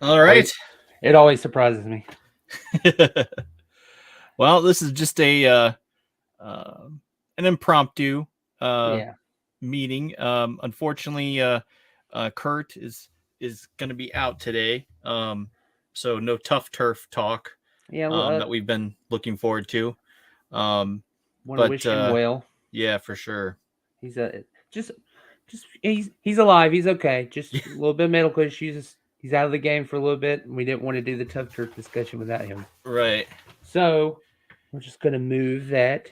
All right. It always surprises me. Well, this is just a uh, an impromptu uh, Yeah. meeting. Unfortunately, Kurt is going to be out today, so no tough turf talk Yeah. that we've been looking forward to. Um, Want to but wish him well. yeah, for sure. He's just just he's alive. He's okay. Just a little bit of medical issues. He's out of the game for a little bit, and we didn't want to do the tough turf discussion without him. Right. So we're just gonna move that.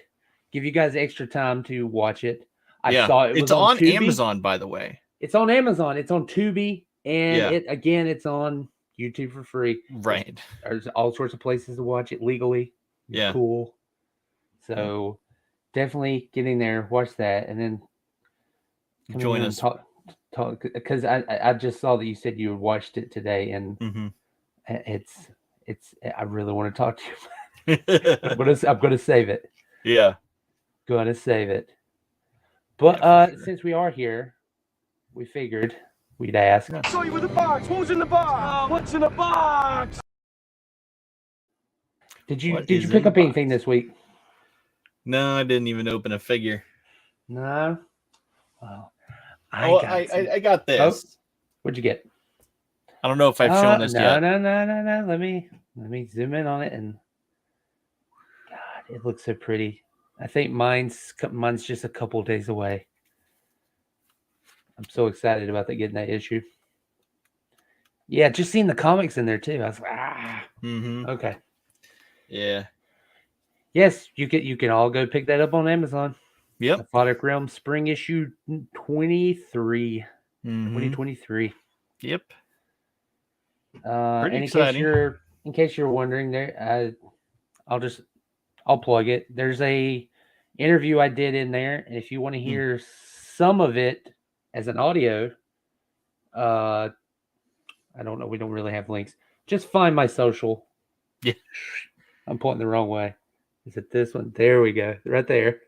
Give you guys extra time to watch it. I Yeah, saw it it's was on on Tubi. Amazon, by the way. It's on Amazon. It's on Tubi, and Yeah. it's on YouTube for free. Right. There's all sorts of places to watch it legally. You're Yeah. cool. Yeah. So definitely get in there, watch that, and then come in Join here and us. talk because I just saw that you said you watched it today, and Mm-hmm. it's I really want to talk to you. I'm gonna save it. Yeah. Gonna save it. Yeah, But for sure. since we are here, we figured we'd ask. Yeah. Saw you with the box. Who's in the box? What's in the box? What Did you is in pick the up anything box? this week? No, I didn't even open a figure. No. Well, I Oh, got some. I got Oh, this. what'd you get? I don't know if I've shown this No, yet. no, no, no, no. Let me zoom in on it, and God, it looks so pretty. I think mine's just a couple days away. I'm so excited about getting that issue. Yeah, just seeing the comics in there too. I was like, Mm-hmm. okay. Yeah. Yes, you can all go pick that up on Amazon. Yep. Aquatic Realm Spring Issue 23, Mm-hmm. 2023. Yep. And Pretty exciting. in case you're wondering, I'll plug it. There's a interview I did in there, and if you want to Mm. hear some of it as an audio, uh, I don't know. We don't really have links. Just find my social. Yeah. I'm pointing the wrong way. Is it this one? There we go. Right there.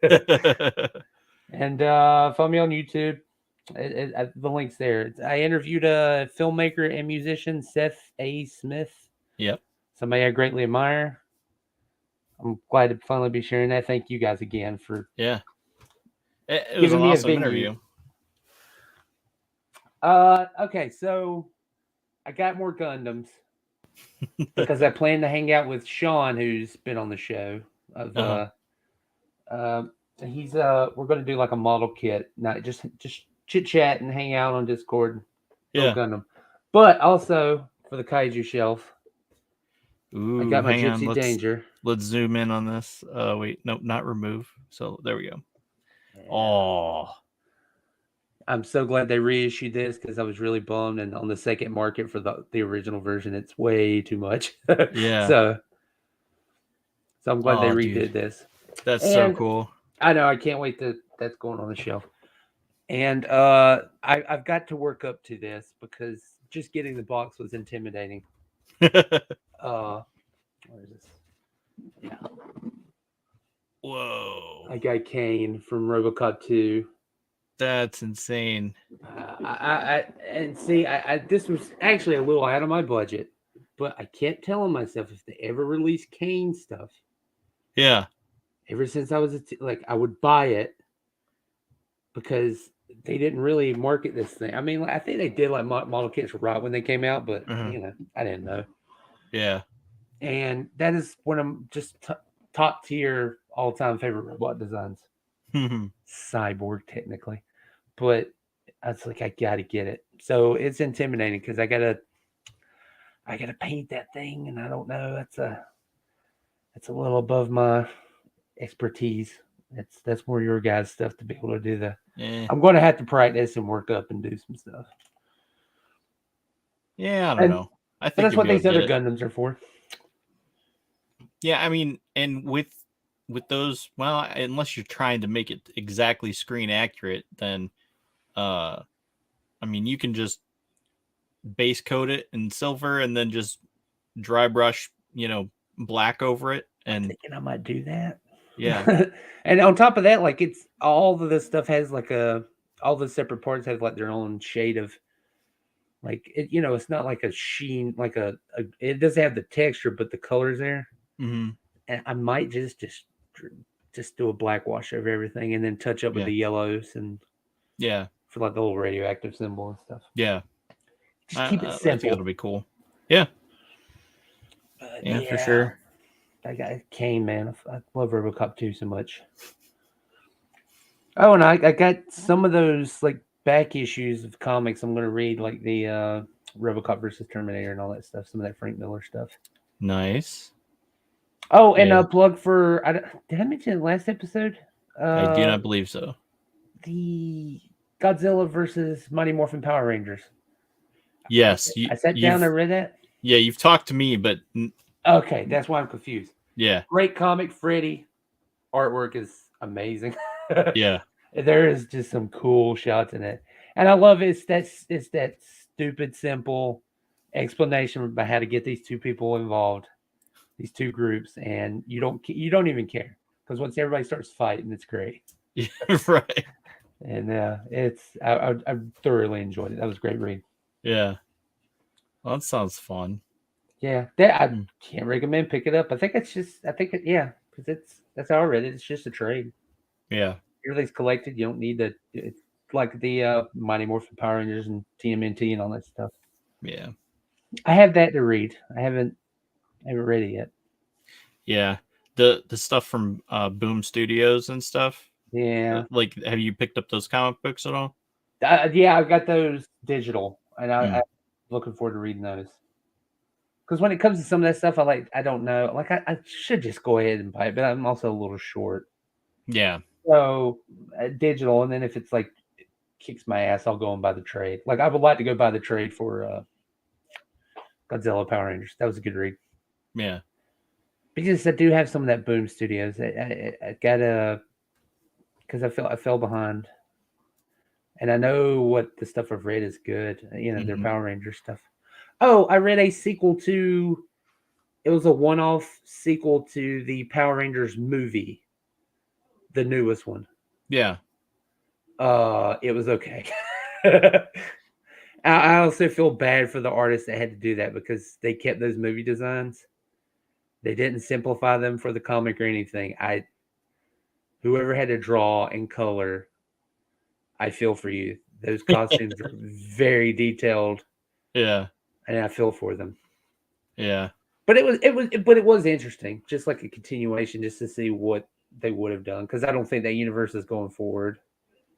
And find me on YouTube. The link's there. I interviewed a filmmaker and musician, Seth A. Smith, Yep. somebody I greatly admire. I'm glad to finally be sharing that. Thank you guys again for Yeah. It was giving an me a awesome venue. interview. Okay, so I got more Gundams because I plan to hang out with Sean, who's been on the show. Of Uh-huh. He's we're gonna do like a model kit, not just chit chat and hang out on Discord, build Yeah. Gundam. But also for the kaiju shelf, I Ooh, got my hang on. Gypsy Danger. Let's zoom in on this. Wait, nope, not remove. So there we go. Yeah. Oh. I'm so glad they reissued this because I was really bummed. And on the second market for the original version, it's way too much. Yeah. so I'm glad they Oh, dude. redid this. That's so And cool. I know I can't wait to that's going on the shelf. And I've got to work up to this because just getting the box was intimidating. Where is this? Yeah, Whoa. I got Kane from RoboCop 2. That's insane. And see, this was actually a little out of my budget, but I kept telling myself if they ever release Kane stuff, Yeah. ever since I was like, I would buy it because they didn't really market this thing. I mean, I think they did like model kits right when they came out, but I didn't know. Yeah. And that is one of just top tier all time favorite robot designs. Cyborg technically, but I was like, I gotta get it. So it's intimidating because I gotta paint that thing, and I don't know. That's a little above my expertise. That's more your guys' stuff to be able to do that. Yeah. I'm going to have to practice and work up and do some stuff. Yeah, I don't know. I think that's you'll what be able these to get other it. Gundams are for. Yeah, I mean, and with those, well, unless you're trying to make it exactly screen accurate, then I mean, you can just base coat it in silver and then just dry brush, black over it. And I'm thinking I might do that. Yeah. And on top of that, like it's all of this stuff has like all the separate parts have like their own shade of Like it, it's not like a sheen, like it doesn't have the texture, but the colors there. Mm-hmm. And I might just do a black wash over everything, and then touch up with Yeah. the yellows and Yeah. for like the little radioactive symbol and stuff. Yeah. Just keep it I think simple. it'll be cool. Yeah. Yeah, for sure. I got Kane, man. I love RoboCop 2 so much. Oh, and I got some of those like back issues of comics I'm going to read, like the RoboCop versus Terminator and all that stuff. Some of that Frank Miller stuff. Nice. Oh, and Yeah. a plug for did I mention it last episode? I do not believe so. The Godzilla versus Mighty Morphin Power Rangers. Yes, I sat down and read that. Yeah, you've talked to me, but okay, that's why I'm confused. Yeah, great comic, Freddy. Artwork is amazing. Yeah, there is just some cool shots in it, and I love it. It's that stupid simple explanation about how to get these two people involved, these two groups, and you don't even care because once everybody starts fighting, it's great. Yeah, right. And I thoroughly enjoyed it. That was a great read. Yeah, well, that sounds fun. Yeah, I can't recommend pick it up. Because that's how I read it. It's just a trade. Yeah, Everything's collected. You don't need to. It's like the Mighty Morphin Power Rangers and TMNT and all that stuff. Yeah, I have that to read. I haven't read it yet. Yeah, the stuff from Boom Studios and stuff. Yeah, like have you picked up those comic books at all? Yeah, I've got those digital, and I'm looking forward to reading those. Because when it comes to some of that stuff, I don't know. Like I should just go ahead and buy it, but I'm also a little short. Yeah. So digital, and then if it's like kicks my ass, I'll go and buy the trade. Like I would like to go buy the trade for Godzilla Power Rangers. That was a good read. Yeah. Because I do have some of that Boom Studios. I got because I fell behind, and I know what the stuff I've read is good. Their Power Ranger stuff. Oh, I read a sequel to. It was a one-off sequel to the Power Rangers movie, the newest one. Yeah. It was okay. I also feel bad for the artists that had to do that because they kept those movie designs. They didn't simplify them for the comic or anything. Whoever had to draw and color, I feel for you. Those costumes are very detailed. Yeah. And I feel for them. Yeah. But it was interesting, just like a continuation, just to see what they would have done. Because I don't think that universe is going forward.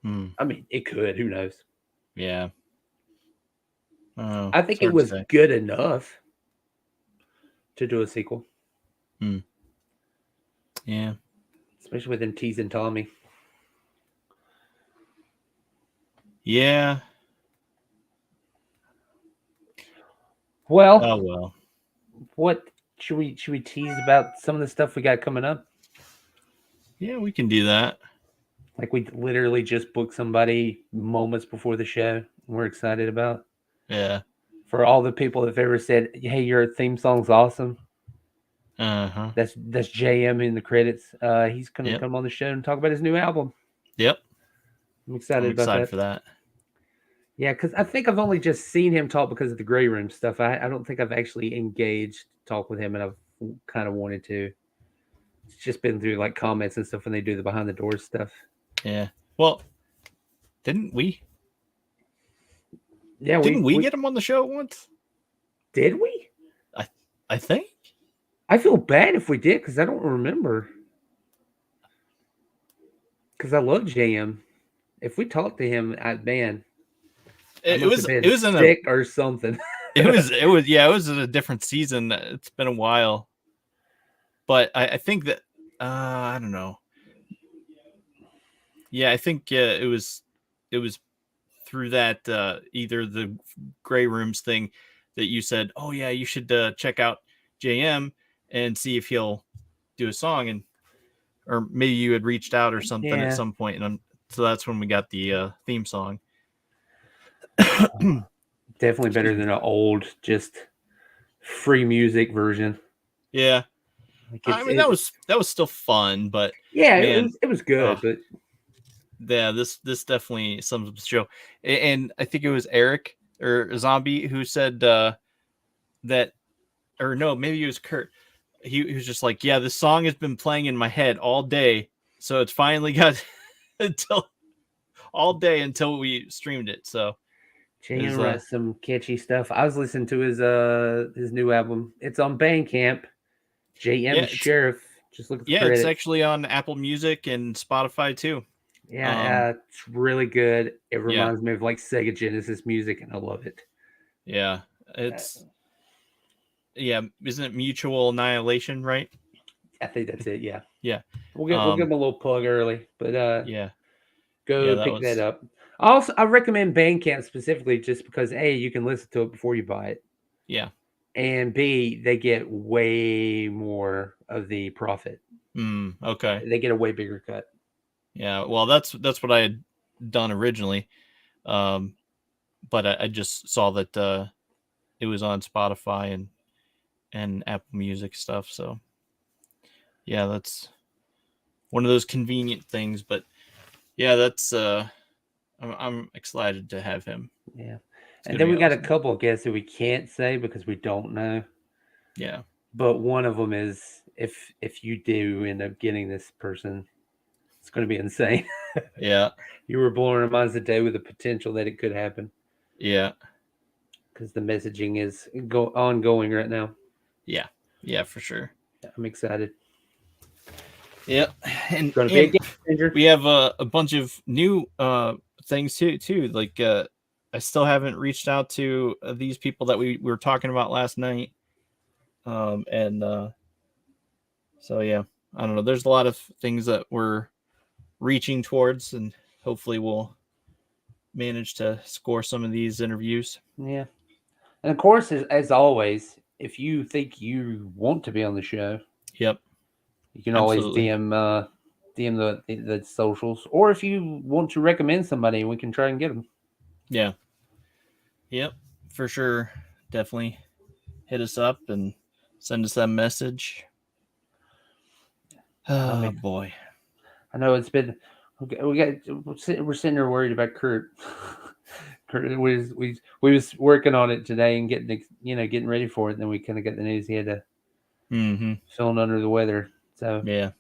I mean, it could. Who knows? Yeah. I think it was good enough to do a sequel. Yeah. Especially with them teasing Tommy. Yeah. Well. Oh well. What should we tease about some of the stuff we got coming up? Yeah, we can do that. Like we literally just booked somebody moments before the show. We're excited about. Yeah. For all the people that've ever said, "Hey, your theme song's awesome." That's JM in the credits. He's going to come on the show and talk about his new album. Yep. I'm excited about that. For that. Yeah, because I think I've only just seen him talk because of the Grey Room stuff. I don't think I've actually engaged talk with him, and I've kind of wanted to. It's just been through like comments and stuff when they do the behind the doors stuff. Yeah. Well, didn't we? Yeah, didn't we get him on the show once? Did we? I think. I feel bad if we did because I don't remember. Because I love JM. If we talked to him, man, it was sick or something. it was in a different season. It's been a while, but I think that I don't know. Yeah, I think it was through that either the Grey Rooms thing that you said, oh yeah, you should check out JM and see if he'll do a song, or maybe you had reached out or something at some point, and so that's when we got the theme song. Definitely better than an old just free music version. Yeah. I mean that was still fun, but yeah, man, it was good, but yeah, this definitely sums up the show. And I think it was Eric or Zombie who said that, or no, maybe it was Kurt. He was just like, yeah, this song has been playing in my head all day, so it's finally got until all day until we streamed it. So JM writes some catchy stuff. I was listening to his new album. It's on Bandcamp. JM Sheriff. Just look at the credits. It's actually on Apple Music and Spotify too. Yeah, it's really good. It reminds me of like Sega Genesis music, and I love it. Yeah, it's isn't it Mutual Annihilation, right? I think that's it. Yeah. We'll give him a little plug early, but go pick that up. Also, I recommend Bandcamp specifically just because A, you can listen to it before you buy it. Yeah. And B, they get way more of the profit. Okay. They get a way bigger cut. Yeah. Well, that's what I had done originally. But I just saw that it was on Spotify and Apple Music stuff. So yeah, that's one of those convenient things. But yeah, that's I'm excited to have him. Yeah. And then we got a couple of guests that we can't say because we don't know. Yeah. But one of them is if you do end up getting this person, it's going to be insane. Yeah. You were blowing our minds today with the potential that it could happen. Yeah. Because the messaging is ongoing right now. Yeah. Yeah, for sure. I'm excited. Yeah. And we have a bunch of new things too. Like I still haven't reached out to these people that we were talking about last night. So yeah, I don't know. There's a lot of things that we're reaching towards, and hopefully we'll manage to score some of these interviews. Yeah. And of course, as always, if you think you want to be on the show, you can always DM the socials, or if you want to recommend somebody, we can try and get them. Yeah. Yep, for sure. Definitely hit us up and send us that message. Oh boy. I know it's been we're sitting there worried about Kurt. Kurt we was working on it today and getting ready for it, and then we kind of got the news he had to feeling under the weather. So yeah.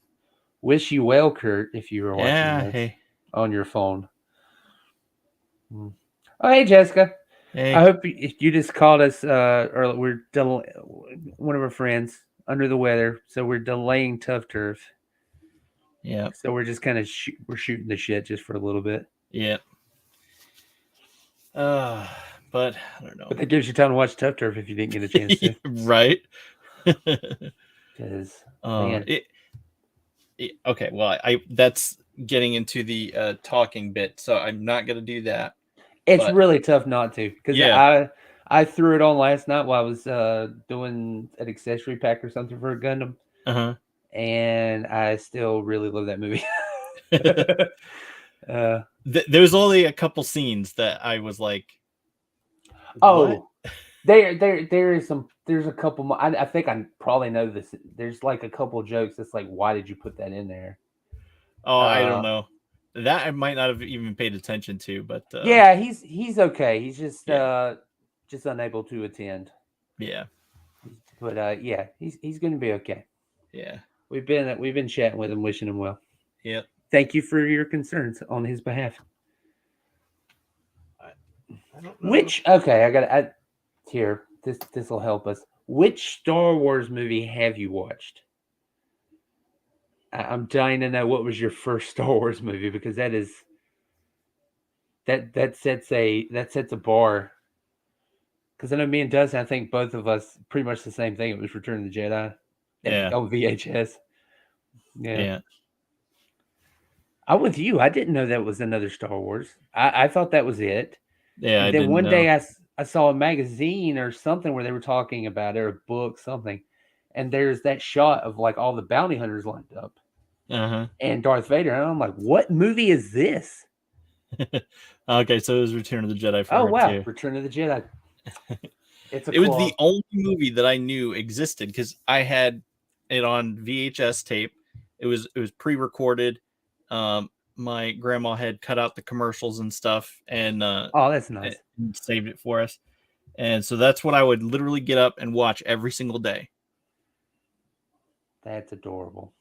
Wish you well, Kurt, if you were watching this on your phone. Oh, hey, Jessica. Hey. I hope you just called us early. We're one of our friends under the weather, so we're delaying Tough Turf. Yeah. So we're just kind of we're shooting the shit just for a little bit. Yeah. But I don't know. But that gives you time to watch Tough Turf if you didn't get a chance to. Right. Because okay, well, that's getting into the talking bit, so I'm not gonna do that. It's really tough not to, because I threw it on last night while I was doing an accessory pack or something for a Gundam. And I still really love that movie. There's only a couple scenes that I was like, what? There's a couple more. I think I probably know this. There's like a couple jokes that's like, why did you put that in there? Oh, I don't know. That I might not have even paid attention to, but yeah, he's okay. He's just unable to attend. Yeah. But he's going to be okay. Yeah. We've been chatting with him, wishing him well. Yep. Thank you for your concerns on his behalf. I don't know. Here, this will help us. Which Star Wars movie have you watched? I'm dying to know what was your first Star Wars movie, because that sets a bar. Because I know me and Dustin, I think both of us pretty much the same thing. It was Return of the Jedi. Yeah. On VHS. Yeah. I'm with you. I didn't know that was another Star Wars. I thought that was it. Yeah. And then one day I saw a magazine or something where they were talking about it, or a book, something. And there's that shot of like all the bounty hunters lined up. And Darth Vader. And I'm like, what movie is this? Okay, so it was Return of the Jedi. Oh, wow. Too. Return of the Jedi. It was the only movie that I knew existed because I had it on VHS tape. It was pre-recorded. My my grandma had cut out the commercials and stuff, and Oh, that's nice. and saved it for us. And so that's what I would literally get up and watch every single day. That's adorable.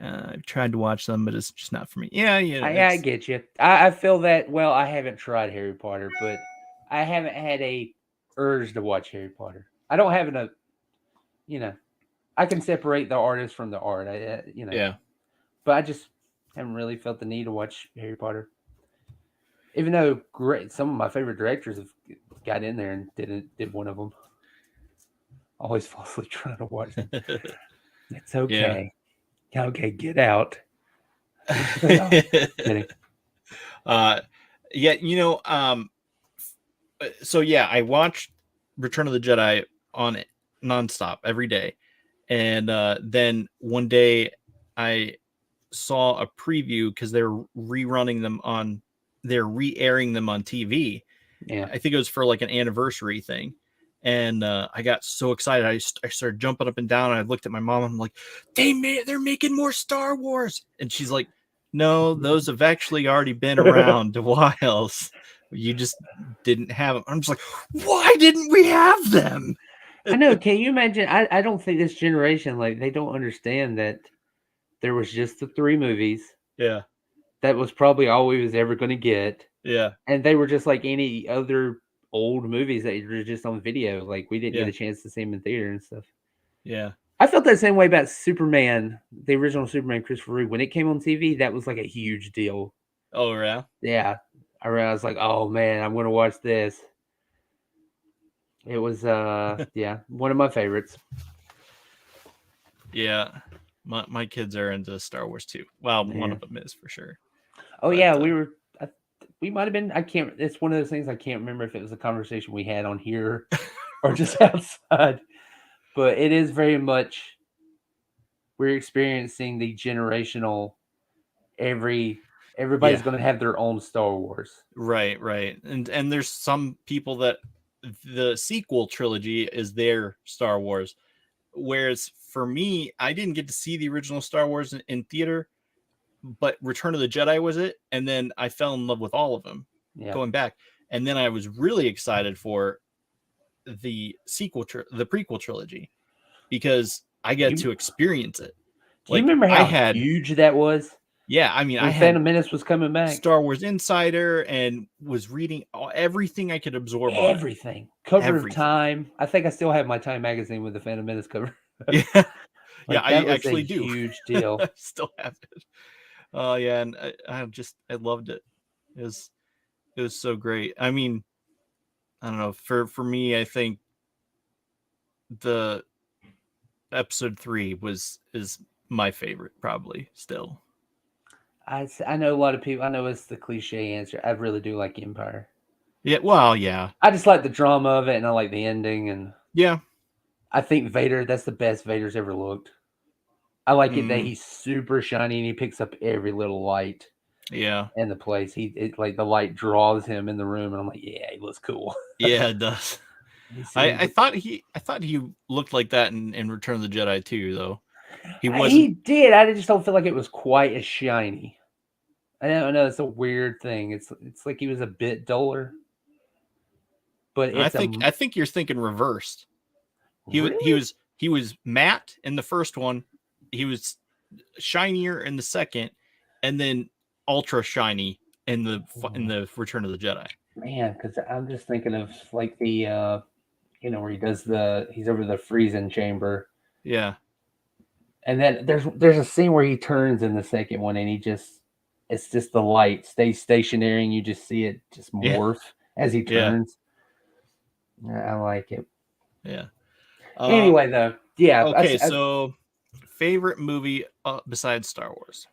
I've tried to watch them, but it's just not for me. Yeah, I get you. I feel that. Well, I haven't tried Harry Potter, but I haven't had a urge to watch Harry Potter. I don't have enough. I can separate the artist from the art. Yeah. But I just haven't really felt the need to watch Harry Potter. Even though some of my favorite directors have got in there and did one of them. I always fall asleep trying to watch them. It's okay. Yeah. Okay, get out. Kidding. So yeah, I watched Return of the Jedi on it nonstop every day. And then one day I saw a preview because they're re-airing them on TV. Yeah. I think it was for like an anniversary thing. And I got so excited. I started jumping up and down. And I looked at my mom. I'm like, they're making more Star Wars. And she's like, no, those have actually already been around a while. You just didn't have them. I'm just like, why didn't we have them? I know. Can you imagine? I don't think this generation, like, they don't understand that there was just the 3 movies. Yeah. That was probably all we was ever going to get. Yeah. And they were just like any other old movies that were just on video. Like, we didn't get a chance to see them in theater and stuff. Yeah. I felt that same way about Superman, the original Superman, Christopher Reeve. When it came on TV, that was like a huge deal. Oh, yeah? Yeah. I was like, oh, man, I'm going to watch this. It was, one of my favorites. Yeah. My kids are into Star Wars too. Well, one of them is for sure. Oh, but, yeah, we might have been, it's one of those things I can't remember if it was a conversation we had on here or just outside. But it is very much, we're experiencing the generational, everybody's going to have their own Star Wars. Right. And there's some people that the sequel trilogy is their Star Wars. Whereas for me, I didn't get to see the original Star Wars in theater, but Return of the Jedi was it. And then I fell in love with all of them going back. And then I was really excited for the the prequel trilogy because I get to experience it. Do you remember how huge that was? Yeah, I mean, when Phantom Menace was coming back. Star Wars Insider and was reading everything I could absorb. Everything. Cover of Time. I think I still have my Time magazine with the Phantom Menace cover. Yeah, I actually do. Huge deal. I still have it. Oh yeah, and I loved it. It was so great. I mean, I don't know. For me, I think the episode 3 is my favorite, probably still. I know a lot of people. I know it's the cliche answer. I really do like Empire. Yeah, well, yeah. I just like the drama of it, and I like the ending, and yeah. I think Vader. That's the best Vader's ever looked. I like it that he's super shiny and he picks up every little light. Yeah. In the place, like the light draws him in the room, and I'm like, yeah, he looks cool. Yeah, it does. I thought he looked like that in Return of the Jedi too, though. He did. I just don't feel like it was quite as shiny. I don't know. It's a weird thing. It's like he was a bit duller. But I think you're thinking reversed. He was matte in the first one. He was shinier in the second, and then ultra shiny in the Return of the Jedi. Man, because I'm just thinking of like the where he's over the freezing chamber. Yeah. And then there's a scene where he turns in the second one, and it's just the light stays stationary, and you just see it just morph as he turns. Yeah. I like it. Yeah. Anyway, though, yeah. Okay, so favorite movie besides Star Wars.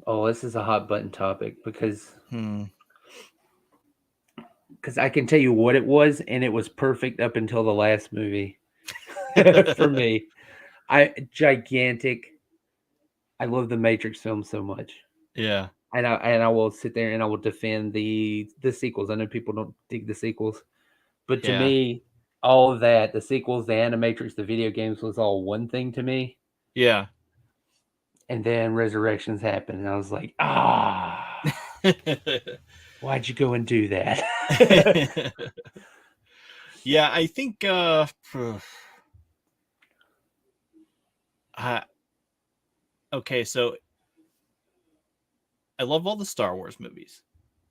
This is a hot button topic because I can tell you what it was, and it was perfect up until the last movie for me. Gigantic. I love the Matrix film so much. Yeah. And I will sit there and I will defend the sequels. I know people don't dig the sequels, but to me, all of that, the sequels, the Animatrix, the video games was all one thing to me. Yeah. And then Resurrections happened, and I was like, why'd you go and do that? Yeah, I think okay, so I love all the Star Wars movies,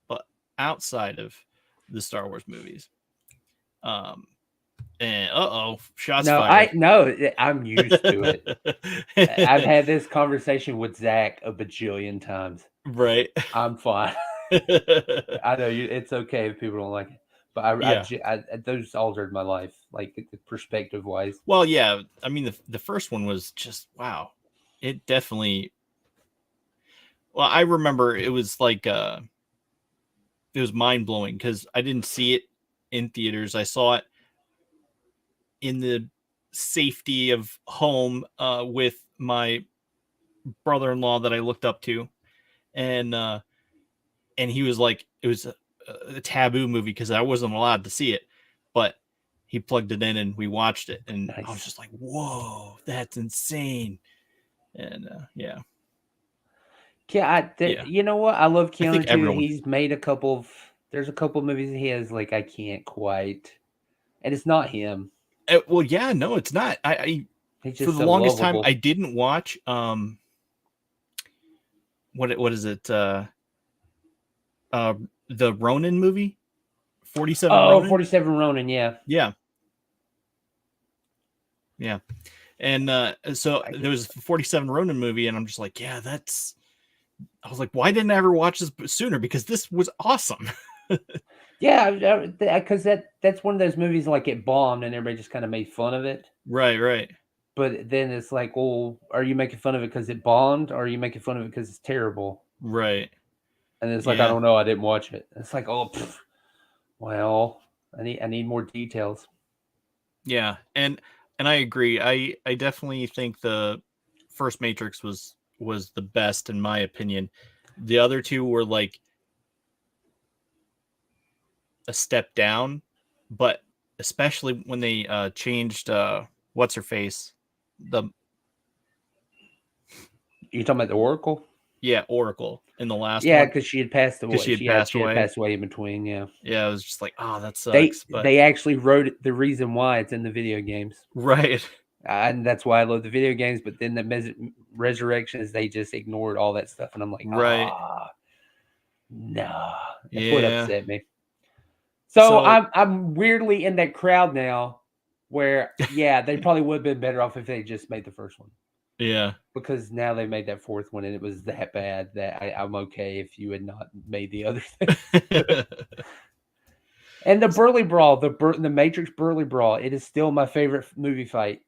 but outside of the Star Wars movies, and shots fired. I'm used to it. I've had this conversation with Zach a bajillion times. Right. I'm fine. I know it's okay if people don't like it, but I those altered my life, like the perspective wise. Well, yeah, I mean the first one was just wow. It definitely. Well, I remember it was like it was mind blowing because I didn't see it in theaters. I saw it in the safety of home with my brother-in-law that I looked up to, and he was like, it was a taboo movie because I wasn't allowed to see it, but he plugged it in and we watched it, and Nice. I was just like, whoa, that's insane. And yeah. You know what? I love Keanu too. everyone- He's made there's a couple movies he has like I can't quite, and it's not him. Well, yeah, no, it's not. I He's for just the so longest lovable. time I didn't watch what is it the Ronin movie, 47 Ronin. 47 Ronin, yeah. Yeah. And so there was a 47 Ronin movie, and I'm just like, yeah, I was like, why didn't I ever watch this sooner? Because this was awesome. Yeah, because that's one of those movies like it bombed and everybody just kind of made fun of it. Right. But then it's like, well, are you making fun of it because it bombed, or are you making fun of it because it's terrible? Right. And it's like, I don't know, I didn't watch it. It's like, well, I need more details. Yeah, and I agree. I definitely think the first Matrix was the best in my opinion. The other two were like a step down, but especially when they changed what's her face, You talking about the Oracle? Yeah, Oracle in the last one. Yeah, because she had passed away. She had passed away. Passed away in between. Yeah. Yeah, it was just like, oh, that sucks. They actually wrote the reason why it's in the video games. Right. And that's why I love the video games. But then the Resurrections, they just ignored all that stuff, and I'm like, right, no, that's yeah. what upset me. So I'm weirdly in that crowd now, where they probably would have been better off if they just made the first one. Yeah, because now they made that fourth one, and it was that bad that I'm okay if you had not made the other thing. And the Burly Brawl, the Matrix Burly Brawl, it is still my favorite movie fight.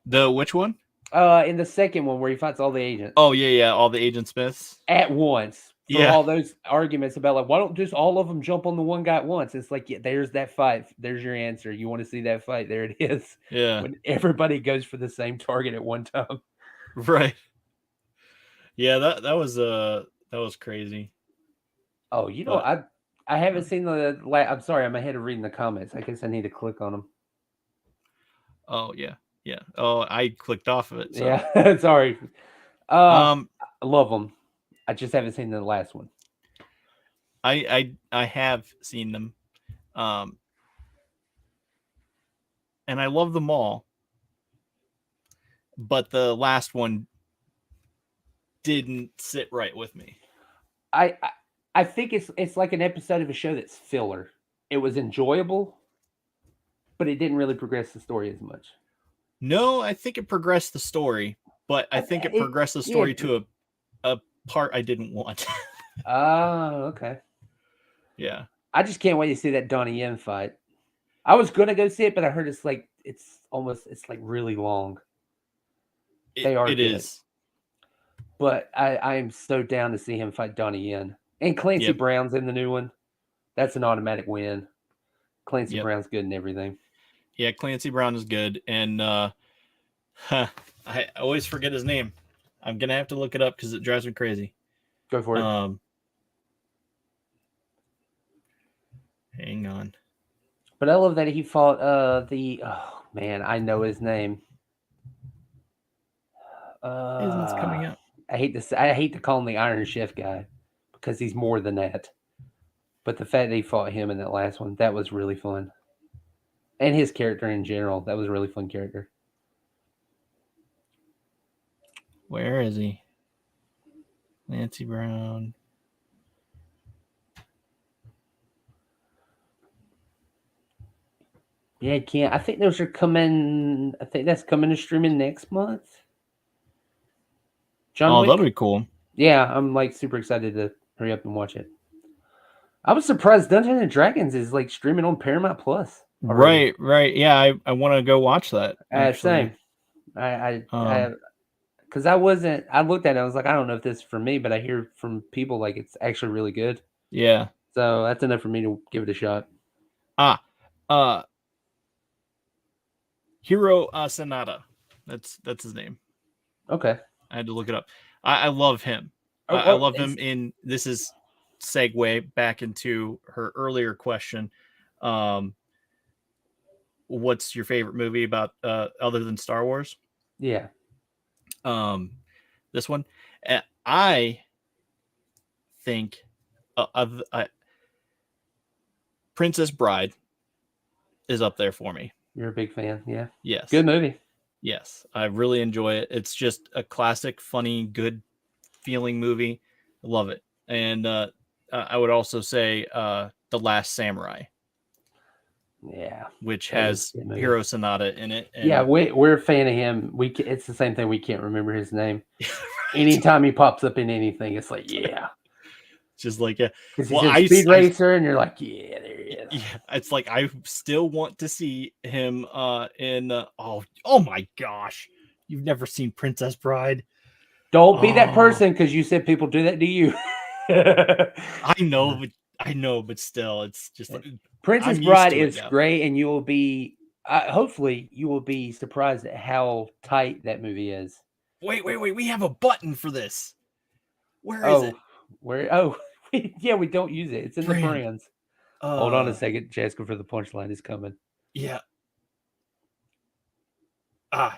The which one? In the second one where he fights all the agents. Oh yeah, all the Agent Smiths at once. For all those arguments about like, why don't just all of them jump on the one guy at once? It's like, yeah, there's that fight. There's your answer. You want to see that fight? There it is. Yeah. When everybody goes for the same target at one time. Right. Yeah, that was crazy. Oh, you know, I haven't seen the. I'm sorry, I'm ahead of reading the comments. I guess I need to click on them. Oh yeah. Oh, I clicked off of it. So. Yeah, sorry. I love them. I just haven't seen the last one. I have seen them, and I love them all. But the last one didn't sit right with me. I think it's like an episode of a show that's filler. It was enjoyable, but it didn't really progress the story as much. No, I think it progressed the story, but I think it progressed the story to a part I didn't want. Oh, okay. Yeah. I just can't wait to see that Donnie Yen fight. I was gonna go see it, but I heard it's like really long. It is. But I am so down to see him fight Donnie Yen. And Clancy Brown's in the new one. That's an automatic win. Clancy Brown's good and everything. Yeah, Clancy Brown is good. And I always forget his name. I'm going to have to look it up because it drives me crazy. Go for it. Hang on. But I love that he fought I know his name. Isn't coming up? I hate to call him the Iron Chef guy because he's more than that. But the fact that he fought him in that last one, that was really fun. And his character in general, that was a really fun character. Where is he? Nancy Brown. Yeah, I can't. I think those are coming. I think that's coming to streaming next month. John Wick. That'd be cool. Yeah, I'm like super excited to hurry up and watch it. I was surprised Dungeons and Dragons is like streaming on Paramount Plus. Already. Right. Yeah, I want to go watch that. Same. Because I looked at it, I was like, I don't know if this is for me, but I hear from people like it's actually really good. Yeah. So that's enough for me to give it a shot. Hiro Sanada. That's his name. Okay. I had to look it up. I love him. I love him in this is segue back into her earlier question. What's your favorite movie about other than Star Wars? Yeah. This one. I think Princess Bride is up there for me. You're a big fan, yeah. Yes. Good movie. Yes, I really enjoy it. It's just a classic, funny, good feeling movie. I love it. And I would also say The Last Samurai. Yeah. Which has Hiro Sanada in it. And yeah, we're a fan of him. It's the same thing. We can't remember his name. Right. Anytime he pops up in anything, it's like, yeah. Just like because he's a speed racer, and you're like, yeah, there he is. Yeah, it's like I still want to see him in. Oh my gosh, you've never seen Princess Bride? Don't be that person because you said people do that to you. I know, but still, it's just like Princess Bride is great, and you will be hopefully you will be surprised at how tight that movie is. Wait, we have a button for this. Where is it? Yeah, we don't use it. It's in the brands. Hold on a second, Jessica, for the punchline is coming. Yeah.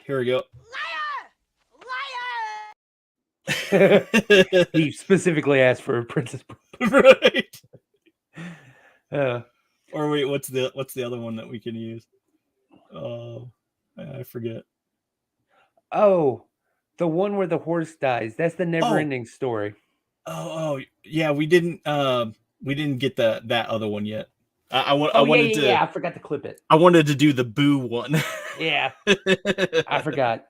Here we go. Liar! He specifically asked for a Princess Bride. Right. Or wait, what's the other one that we can use? I forget. Oh, the one where the horse dies. That's the never-ending story. Oh, yeah, we didn't get that other one yet. I forgot to clip it. I wanted to do the Boo one. Yeah. I forgot.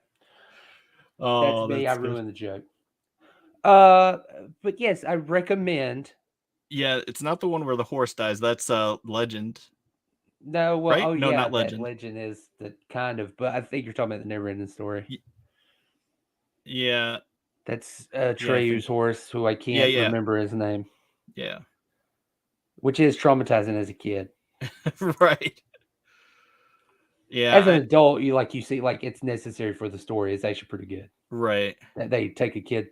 Oh, that's me. I ruined the joke. But yes, I recommend. Yeah, it's not the one where the horse dies. That's Legend. No, well, right? No, not Legend. Legend is the kind of, but I think you're talking about the never-ending story. Yeah. That's Treyu's horse, who I can't remember his name. Yeah. Which is traumatizing as a kid. Right. Yeah. As an adult, you see it's necessary for the story. It's actually pretty good. Right. That they take a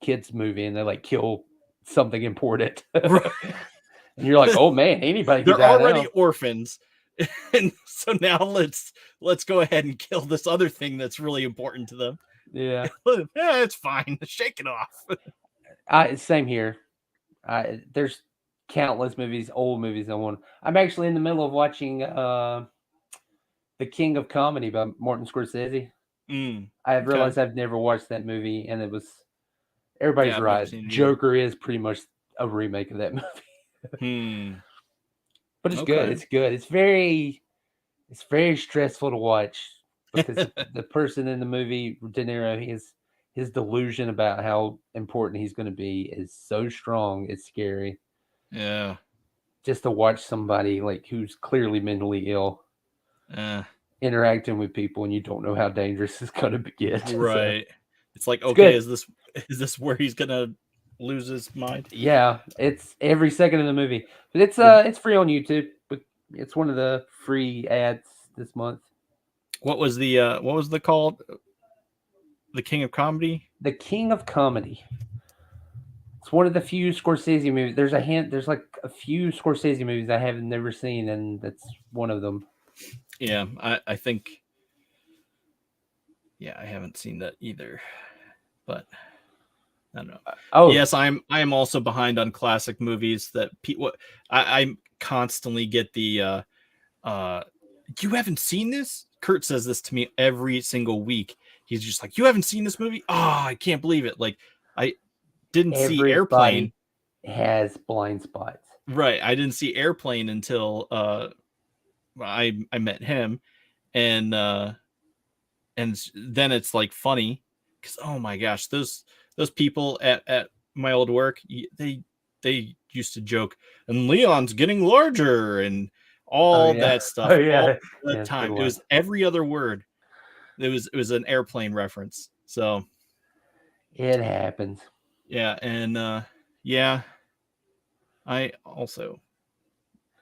kid's movie and they like kill something important. Right. And you're like, oh man, anybody they're already orphans. And so now let's go ahead and kill this other thing that's really important to them. Yeah. Yeah, it's fine. Shake it off. Same here. There's countless movies, old movies I want. I'm actually in the middle of watching The King of Comedy by Martin Scorsese. I have realized I've never watched that movie, and it was everybody's right. Joker is pretty much a remake of that movie. But it's good. It's good. It's very stressful to watch because the person in the movie, De Niro, his delusion about how important he's going to be is so strong. It's scary. Yeah. Just to watch somebody who's clearly mentally ill interacting with people, and you don't know how dangerous it's going to get. Right. So, it's like, okay, is this where he's going to lose his mind? Yeah, it's every second of the movie. But it's free on YouTube. But it's one of the free ads this month. What was the called? The King of Comedy? The King of Comedy. It's one of the few Scorsese movies. There's like a few Scorsese movies I have never seen, and that's one of them. Yeah, I think. Yeah, I haven't seen that either. but I don't know. Oh, Yes, I am also behind on classic movies that I constantly get the you haven't seen this? Kurt says this to me every single week. He's just like, you haven't seen this movie? Oh, I can't believe it. Like, I didn't see Airplane. everybody has blind spots. Right. I didn't see Airplane until I met him, and then it's like funny because oh my gosh, those people at my old work, they used to joke, and Leon's getting larger and all that stuff Oh yeah. all the Yeah, time. It was every other word. It was an Airplane reference. So it happens. yeah, and yeah, I also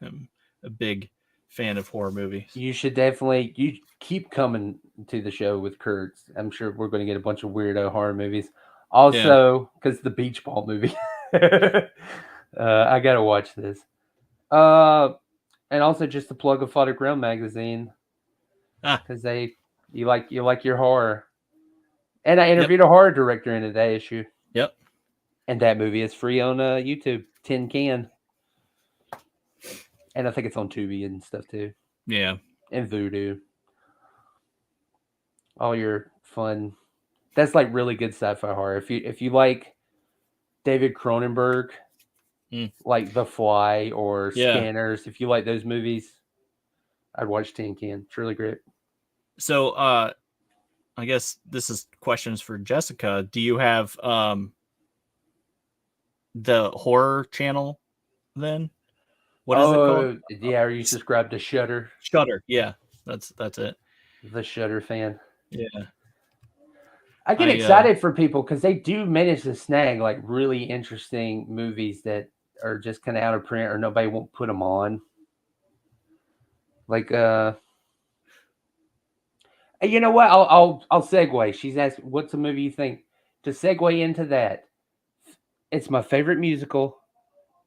am a big fan of horror movies. You should you keep coming to the show with Kurt. I'm sure we're going to get a bunch of weirdo horror movies. Also, because the Beach Ball movie. I gotta watch this. And also just to plug a Fodder Ground magazine because you like your horror. And I interviewed a horror director in that issue. Yep. And that movie is free on YouTube. Tin Can. And I think it's on Tubi and stuff too. Yeah. And Vudu. All your fun. That's like really good sci-fi horror. If you like David Cronenberg, like The Fly or Scanners, if you like those movies, I'd watch Tin Can. It's really great. So I guess this is questions for Jessica. Do you have the horror channel then? What is it called? Yeah, are you subscribed to Shudder? Shudder, yeah. That's it. The Shudder fan. Yeah. I get excited for people because they do manage to snag like really interesting movies that are just kind of out of print or nobody won't put them on. Like you know what? I'll segue. She's asked, "What's a movie you think?" To segue into that, it's my favorite musical,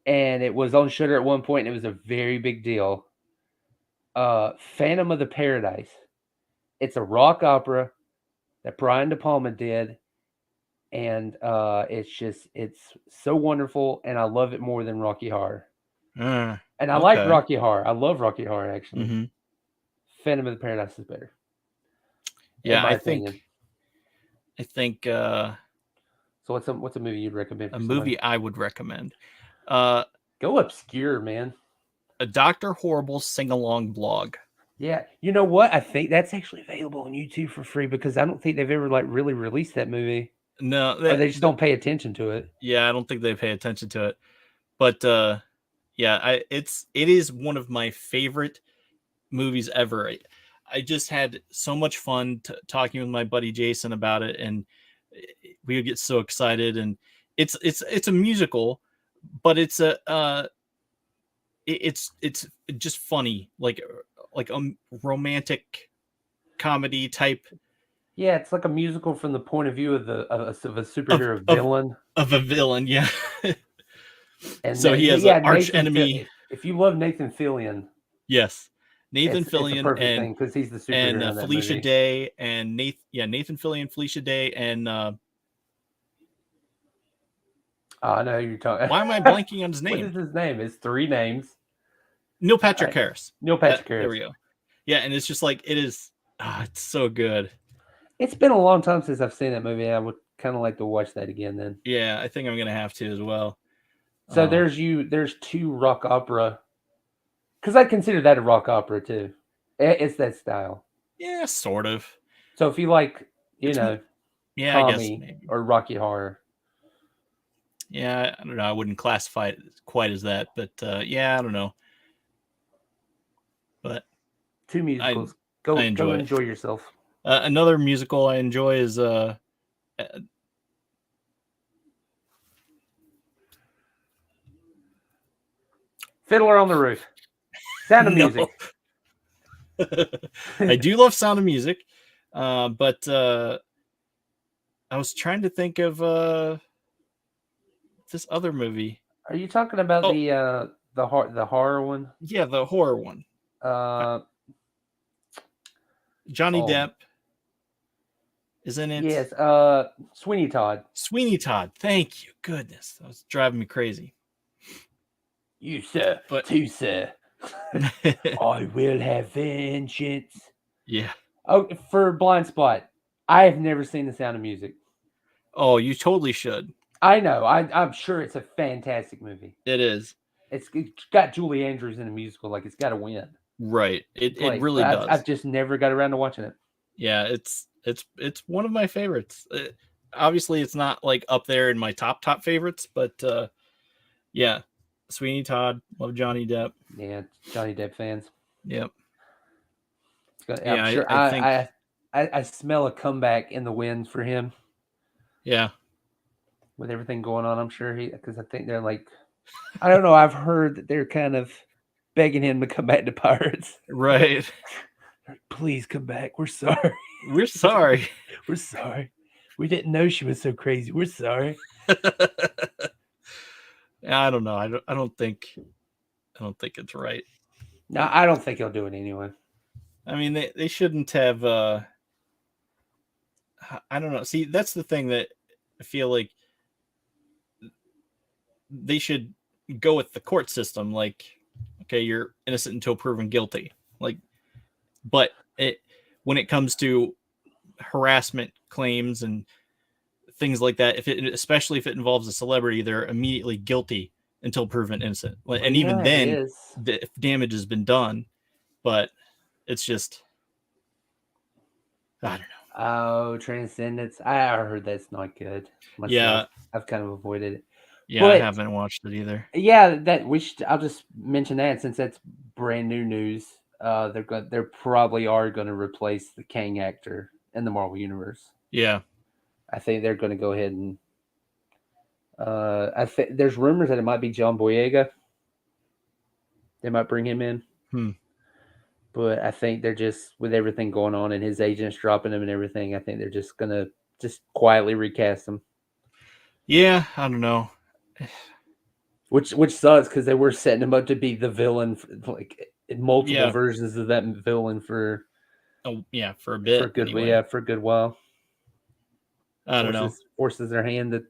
and it was on Shudder at one point, and it was a very big deal. Phantom of the Paradise. It's a rock opera that Brian De Palma did, and it's so wonderful, and I love it more than Rocky Horror. And I like Rocky Horror. I love Rocky Horror actually. Mm-hmm. Phantom of the Paradise is better. Yeah, I think. So what's a movie you'd recommend? A movie I would recommend. Go obscure, man. A Dr. Horrible sing-along blog. Yeah, you know what? I think that's actually available on YouTube for free because I don't think they've ever like really released that movie. No, or they just don't pay attention to it. Yeah, I don't think they pay attention to it. But yeah, it is one of my favorite movies ever. I just had so much fun talking with my buddy Jason about it, and we would get so excited. And it's a musical, but it's just funny, like a romantic comedy type. Yeah, it's like a musical from the point of view of a superhero villain. Of a villain, yeah. And so he has an arch enemy. If you love Nathan Fillion, yes, Nathan Fillion, it's a perfect thing because he's the superhero and Felicia movie. Day and Nathan Fillion, Felicia Day, and I know who you're talking. Why am I blanking on his name? What is his name? It's 3 names. Neil Patrick Harris. Neil Patrick Harris. There we go. Yeah, and it's just like it is. It's so good. It's been a long time since I've seen that movie. I would kind of like to watch that again then. Yeah, I think I'm gonna have to as well. So there's 2 rock opera. Because I consider that a rock opera too. It's that style. Yeah, sort of. So if you like, I guess maybe. Or Rocky Horror. Yeah, I don't know. I wouldn't classify it quite as that, but yeah, I don't know. But 2 musicals. Go enjoy yourself. Another musical I enjoy is Fiddler on the Roof. Sound of Music. I do love Sound of Music, but I was trying to think of this other movie. Are you talking about the horror one? Yeah, the horror one. Johnny Depp. isn't it? Yes. Sweeney Todd. Sweeney Todd. Thank you. Goodness, that was driving me crazy. You, sir. But- Too, sir. I will have vengeance. Yeah. Oh, for Blind Spot, I have never seen The Sound of Music. Oh, you totally should. I know. I'm sure it's a fantastic movie. It is. It's got Julie Andrews in a musical. Like, it's got to win. Right. It really But does. I've just never got around to watching it. Yeah, it's one of my favorites. Obviously, it's not like up there in my top favorites, but yeah, Sweeney Todd, love Johnny Depp. Yeah, Johnny Depp fans. Yep. I'm sure. I think. I smell a comeback in the wind for him Yeah. with everything going on. I'm sure because I think they're like, I don't know. I've heard that they're kind of begging him to come back to Pirates. Right. Please come back. We're sorry. We're sorry. We're sorry. We didn't know she was so crazy. We're sorry. I don't know. I don't think it's right. No, I don't think he'll do it anyway. I mean, they shouldn't have. I don't know. See, that's the thing that I feel like they should go with the court system. Like, okay, you're innocent until proven guilty. Like, but when it comes to harassment claims and things like that, especially if it involves a celebrity, they're immediately guilty until proven innocent. And even then, the damage has been done. But it's just, I don't know. Oh, Transcendence. I heard that's not good. Myself. Yeah. I've kind of avoided it. Yeah, but I haven't watched it either. Yeah, I'll just mention that since that's brand new news. They probably are going to replace the Kang actor in the Marvel Universe. Yeah. I think they're going to go ahead and I think there's rumors that it might be John Boyega. They might bring him in. But I think they're just, with everything going on and his agents dropping him and everything, I think they're just going to just quietly recast him. Yeah, I don't know. Which sucks because they were setting him up to be the villain, like in multiple versions of that villain for a bit. For a good while. I don't know. Forces their hand to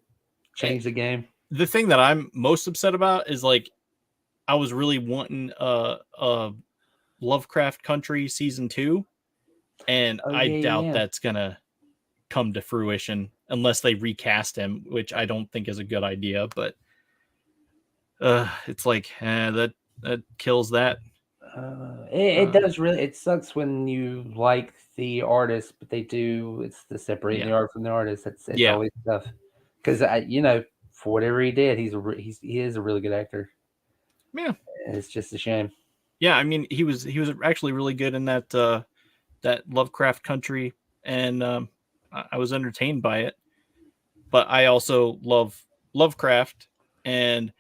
change the game. The thing that I'm most upset about is like I was really wanting a Lovecraft Country season 2, and I doubt that's gonna come to fruition unless they recast him, which I don't think is a good idea. But it's like that kills that. It does really. It sucks when you like the artist, but it's the separating the art from the artist. It's always tough because for whatever he did, he is a really good actor. Yeah, and it's just a shame. Yeah, I mean he was actually really good in that Lovecraft Country, and I was entertained by it. But I also love Lovecraft, and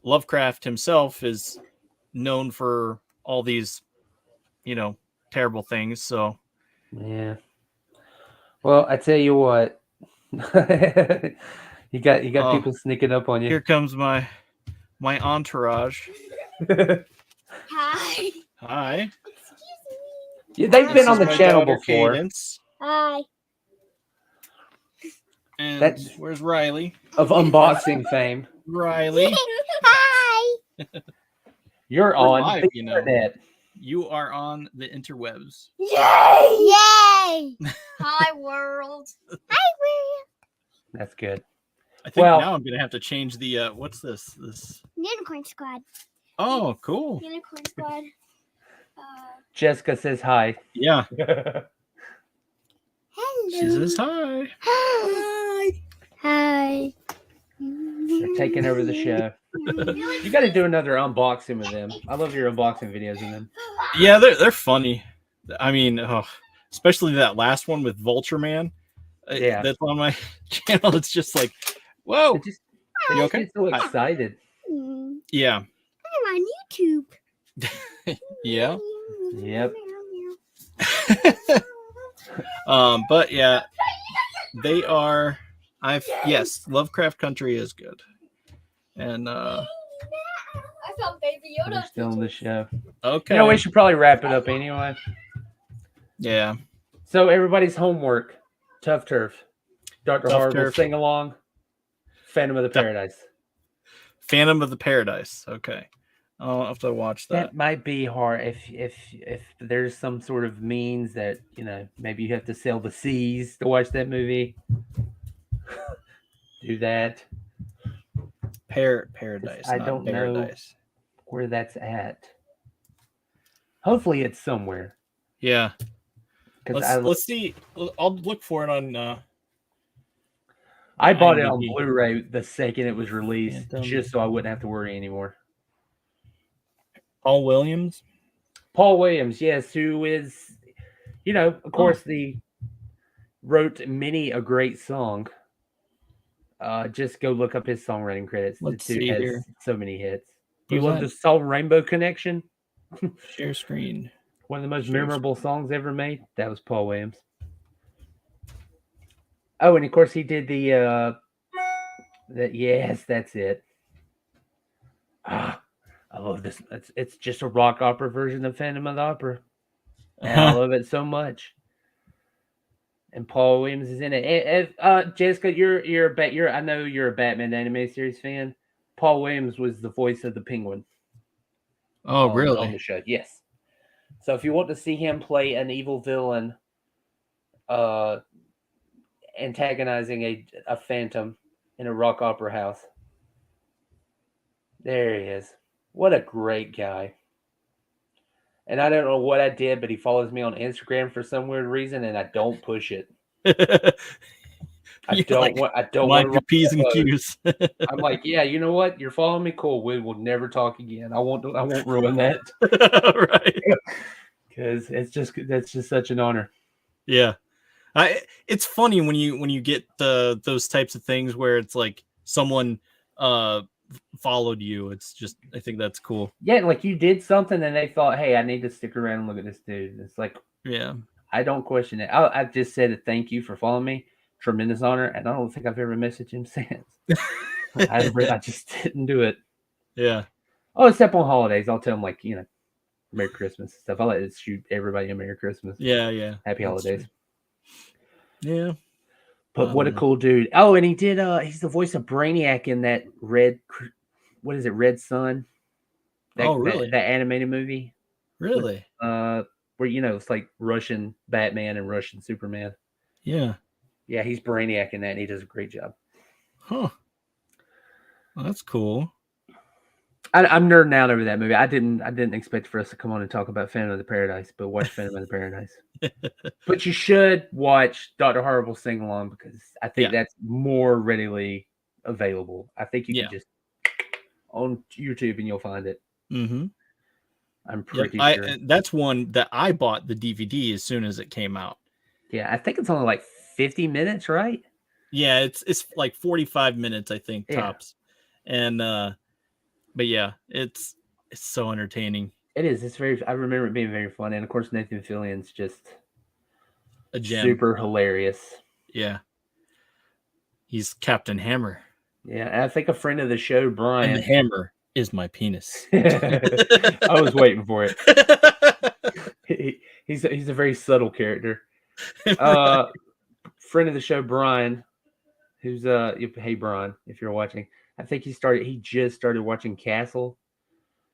Lovecraft himself is known for all these, terrible things. So, yeah. Well, I tell you what, you got people sneaking up on you. Here comes my entourage. Hi. Hi. Excuse me. Yeah, they've been on the channel before. Cadence. Hi. And where's Riley? Of unboxing fame. Riley. Hi. You're on live, the internet. You are on the interwebs. Yay! Yay! Hi, world. Hi, world. That's good. I think now I'm gonna have to change the what's this? Unicorn Squad. Oh, cool. Unicorn Squad. Jessica says hi. Yeah. Hello. She says hi. Hi. Hi. They're taking over the show. You got to do another unboxing with them. I love your unboxing videos of them. Yeah, they're funny. I mean, especially that last one with Vulture Man. Yeah, that's on my channel. It's just like, whoa. You okay? So excited. Yeah. I'm on YouTube. Yeah. Yep. But yeah, they are. Yes, Lovecraft Country is good, and I found Baby Yoda. We're still on the show. Okay. We should probably wrap it up anyway. Yeah. So everybody's homework. Tough Turf, Dr. Tough Horrible, Turf. Sing Along, Phantom of the Paradise. Phantom of the Paradise. Okay, I'll have to watch that. That might be hard if there's some sort of means that maybe you have to sail the seas to watch that movie. Do that. Paradise. I not don't know Paradise. where that's at. Hopefully, it's somewhere. Yeah. Because Let's see. I'll look for it on. I bought it on IMDb. Blu-ray the second it was released, Phantom. just so I wouldn't have to worry anymore. Paul Williams. Paul Williams, yes, who is, of course, wrote many a great song. Just go look up his songwriting credits. Let's the dude see has here. so many hits. You Who's love that? the song Rainbow Connection? Share screen. One of the most Sure. memorable songs ever made. That was Paul Williams. Oh, and of course he did yes, that's it. I love this. It's just a rock opera version of Phantom of the Opera. And I love it so much. And Paul Williams is in it. Jessica, I know you're a Batman anime series fan. Paul Williams was the voice of the Penguin. Oh, on really? the show, yes. So if you want to see him play an evil villain, antagonizing a phantom in a rock opera house, there he is. What a great guy. And I don't know what I did, but he follows me on Instagram for some weird reason, and I don't push it. I don't want your P's and Q's. I'm like, yeah, you know what? You're following me, cool. We will never talk again. I won't ruin that. Right. Because that's just such an honor. Yeah. It's funny when you get those types of things where it's like someone followed you. It's just, I think that's cool. Yeah, like you did something and they thought, hey, I need to stick around and look at this dude. It's like, yeah, I don't question it. I just said a thank you for following me. Tremendous honor. And I don't think I've ever messaged him since. I just didn't do it. Yeah. Oh, except on holidays. I'll tell him, like, Merry Christmas and stuff. I'll let it shoot everybody a Merry Christmas. Yeah. Happy holidays. True. Yeah. But what a cool dude. Oh, and he did, he's the voice of Brainiac in that Red Sun? Really? That animated movie? Really? Where, it's like Russian Batman and Russian Superman. Yeah. Yeah, he's Brainiac in that, and he does a great job. Huh. Well, that's cool. I'm nerding out over that movie. I didn't expect for us to come on and talk about Phantom of the Paradise, but watch Phantom of the Paradise. But you should watch Dr. Horrible Sing Along because I think that's more readily available. I think you can just on YouTube and you'll find it. Mm-hmm. I'm pretty sure. That's one that I bought the DVD as soon as it came out. Yeah, I think it's only like 50 minutes, right? Yeah, it's like 45 minutes, I think, tops. And but yeah, it's so entertaining. It is. I remember it being very fun. And of course, Nathan Fillion's just a gem. Super hilarious. Yeah. He's Captain Hammer. Yeah, and I think a friend of the show, Brian. And the hammer is my penis. I was waiting for it. He's a very subtle character. Friend of the show, Brian, who's hey Brian, if you're watching, I think he just started watching Castle.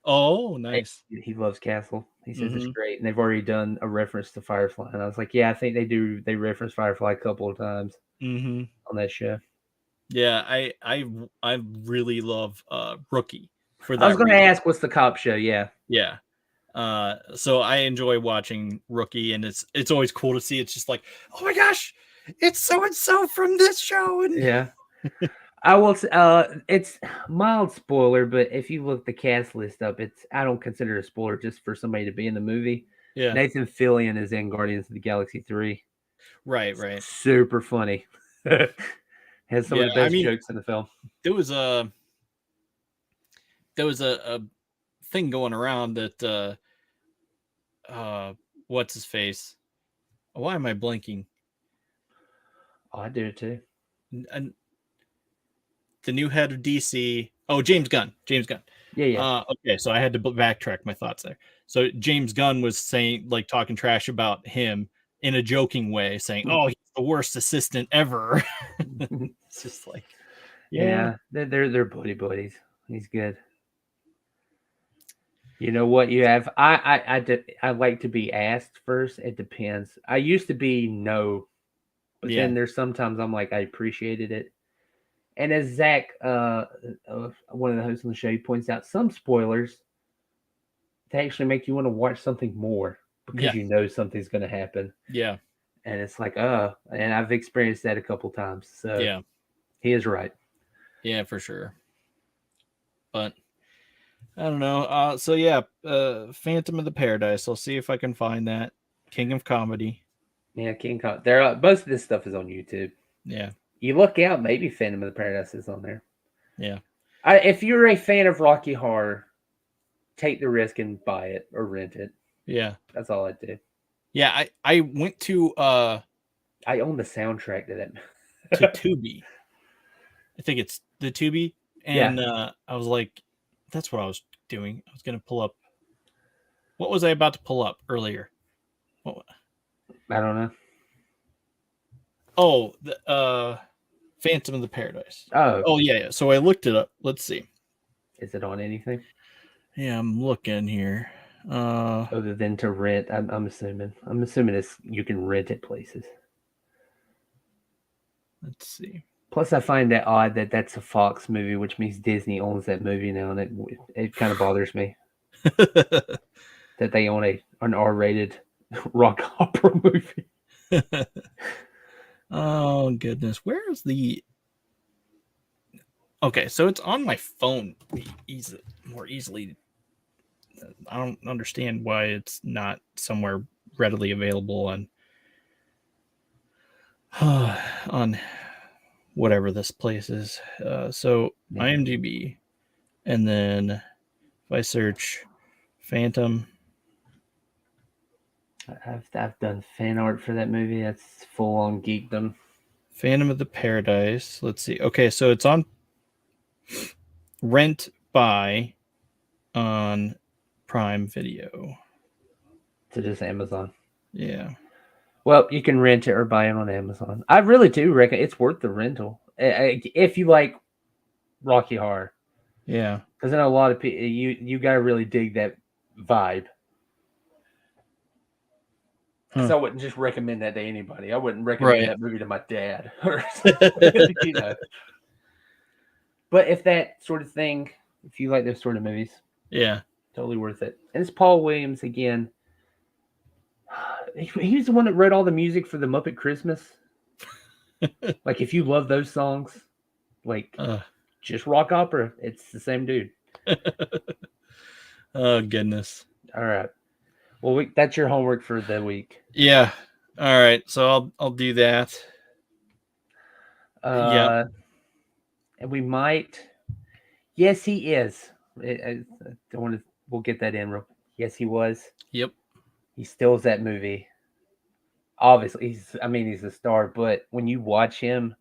Oh, nice. He loves Castle. He says it's great, and they've already done a reference to Firefly. And I was like, yeah, I think they do. They reference Firefly a couple of times on that show. Yeah, I really love Rookie. For that I was going to ask, what's the cop show? Yeah. So I enjoy watching Rookie, and it's always cool to see. It's just like, oh my gosh, it's so and so from this show. And yeah. I will. It's mild spoiler, but if you look the cast list up, I don't consider it a spoiler just for somebody to be in the movie. Yeah, Nathan Fillion is in Guardians of the Galaxy 3. Right. Super funny. Has some of the best jokes in the film. There was a thing going around that what's his face? Why am I blanking? Oh, I do it too. And the new head of DC. Oh, James Gunn. Yeah. Okay, so I had to backtrack my thoughts there. So James Gunn was saying, like, talking trash about him in a joking way, saying, "Oh, he's the worst assistant ever. It's just like, Yeah, they're buddies. He's good. You know what you have? I like to be asked first. It depends. I used to be no, but Yeah. then there's sometimes I'm like I appreciated it. And as Zach, one of the hosts on the show, he points out, some spoilers they actually make you want to watch something more because you know something's going to happen. Yeah. And it's like, and I've experienced that a couple times. So Yeah. he is right. Yeah, for sure. But I don't know. So yeah, Phantom of the Paradise. I'll see if I can find that. King of Comedy. Yeah, King Kong. There, most of this stuff is on YouTube. Yeah. You look out, maybe Phantom of the Paradise is on there. Yeah. If you're a fan of Rocky Horror, take the risk and buy it or rent it. Yeah. That's all I do. Yeah, I went to I own the soundtrack to that. to Tubi. I think it's the Tubi. And I was like, that's what I was doing. I was gonna pull up. What was I about to pull up earlier? What? I don't know. Oh, the Phantom of the Paradise. Oh, yeah. So I looked it up. Let's see. is it on anything Yeah, I'm looking here. other than to rent? I'm assuming. I'm assuming it's you can rent it places. Let's see. Plus, I find that odd that that's a Fox movie, which means Disney owns that movie now, and it kind of bothers me that they own an R-rated rock opera movie. Oh goodness, where is the? Okay, so it's on my phone more easily. I don't understand why it's not somewhere readily available on whatever this place is. So Yeah. IMDb, and then if I search Phantom. I've done fan art for that movie. That's full on geekdom. Phantom of the Paradise. Let's see. Okay, so it's on Rent by on Prime Video. To just Amazon. Yeah. Well, you can rent it or buy it on Amazon. I really do reckon it's worth the rental if you like Rocky Horror. Yeah. Because I know a lot of people, you gotta really dig that vibe. Because I wouldn't just recommend that to anybody. I wouldn't recommend that movie to my dad. Or you know. But if that sort of thing, if you like those sort of movies, yeah, totally worth it. And it's Paul Williams again. He's the one that wrote all the music for the Muppet Christmas. Like, if you love those songs, like just rock opera, it's the same dude. Oh goodness. All right. Well, that's your homework for the week. Yeah. All right. So I'll do that. Yeah. And we might. Yes, he is. I don't want to. We'll get that in. Yes, he was. Yep. He steals that movie. Obviously, he's a star, but when you watch him,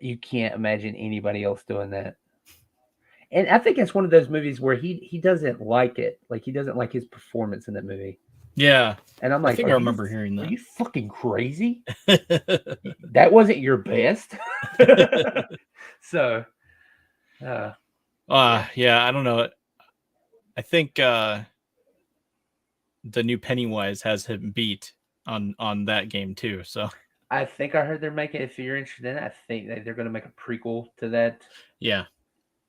you can't imagine anybody else doing that. And I think it's one of those movies where he doesn't like it. Like, he doesn't like his performance in that movie. Yeah. And I'm like, I think I remember hearing that. Are you fucking crazy? That wasn't your best. So, yeah, I don't know. I think the new Pennywise has him beat on that game too. So I think I heard they're making, if you're interested in it, I think that they're going to make a prequel to that. Yeah,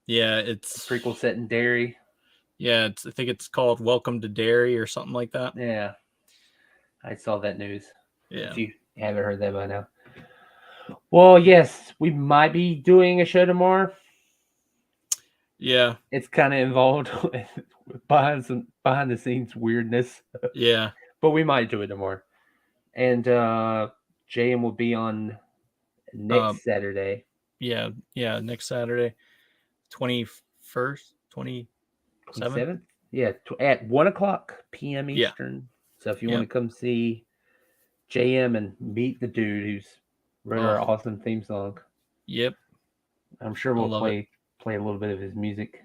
it's a prequel set in Derry. Yeah, I think it's called Welcome to Derry or something like that. Yeah, I saw that news. Yeah, if you haven't heard that by now. Well, yes, we might be doing a show tomorrow. Yeah, it's kind of involved behind the scenes weirdness. Yeah, but we might do it tomorrow. And JM will be on next Saturday. Yeah, next Saturday, 21st, 27th. Yeah, at 1:00 p.m. Eastern. Yeah. So if you want to come see JM and meet the dude who's wrote our awesome theme song. Yep. I'm sure we'll play a little bit of his music.